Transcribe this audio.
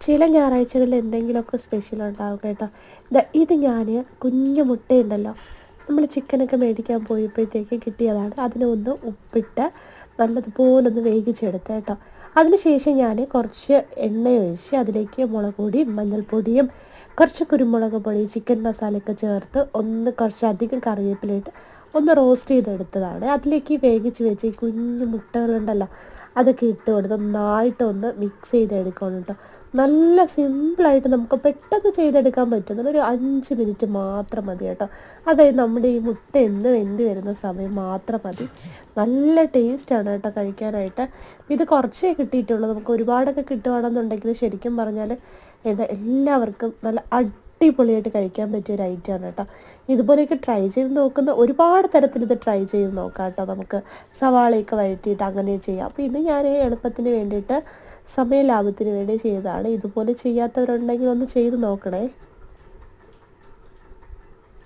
ചില ഞായറാഴ്ചകളിൽ എന്തെങ്കിലുമൊക്കെ സ്പെഷ്യൽ ഉണ്ടാവും കേട്ടോ. ഇത് ഞാൻ കുഞ്ഞു മുട്ടയുണ്ടല്ലോ, നമ്മൾ ചിക്കനൊക്കെ മേടിക്കാൻ പോയപ്പോഴത്തേക്ക് കിട്ടിയതാണ്. അതിനെ ഒന്ന് ഉപ്പിട്ട് നല്ലതുപോലൊന്ന് വേവിച്ചെടുത്ത് കേട്ടോ. അതിനുശേഷം ഞാൻ കുറച്ച് എണ്ണയൊഴിച്ച് അതിലേക്ക് മുളക് പൊടിയും മഞ്ഞൾപ്പൊടിയും കുറച്ച് കുരുമുളക് പൊടി ചിക്കൻ മസാലയൊക്കെ ചേർത്ത് ഒന്ന് കുറച്ചധികം കറിവേപ്പിലയിട്ട് ഒന്ന് റോസ്റ്റ് ചെയ്തെടുത്തതാണ്. അതിലേക്ക് വേവിച്ച് വെച്ച് ഈ കുഞ്ഞു മുട്ടകളുണ്ടല്ലോ അതൊക്കെ ഇട്ട് കൊടുത്ത് നന്നായിട്ടൊന്ന് മിക്സ് ചെയ്തെടുക്കണം കേട്ടോ. നല്ല സിമ്പിളായിട്ട് നമുക്ക് പെട്ടെന്ന് ചെയ്തെടുക്കാൻ പറ്റുന്ന ഒരു 5 മിനിറ്റ് മാത്രം മതി കേട്ടോ. അതായത് നമ്മുടെ ഈ മുട്ട വെന്ത് വരുന്ന സമയം മാത്രം മതി. നല്ല ടേസ്റ്റാണ് കേട്ടോ കഴിക്കാനായിട്ട്. ഇത് കുറച്ചേ കിട്ടിയിട്ടുള്ളൂ. നമുക്ക് ഒരുപാടൊക്കെ കിട്ടുകയാണെന്നുണ്ടെങ്കിൽ ശരിക്കും പറഞ്ഞാൽ എല്ലാവർക്കും നല്ല അടിപൊളിയായിട്ട് കഴിക്കാൻ പറ്റിയ ഒരു ഐറ്റമാണ് കേട്ടോ. ഇതുപോലെയൊക്കെ ട്രൈ ചെയ്ത് നോക്കുന്ന ഒരുപാട് തരത്തിൽ ഇത് ട്രൈ ചെയ്ത് നോക്കാം കേട്ടോ. നമുക്ക് സവാളയൊക്കെ വഴറ്റിയിട്ട് അങ്ങനെ ചെയ്യാം. അപ്പോൾ ഇത് ഞാൻ എളുപ്പത്തിന് വേണ്ടിയിട്ട് സമയ ലാഭത്തിന് വേണ്ടി ചെയ്തതാണ്. ഇതുപോലെ ചെയ്യാത്തവരുണ്ടെങ്കിൽ ഒന്ന് ചെയ്ത് നോക്കണേ.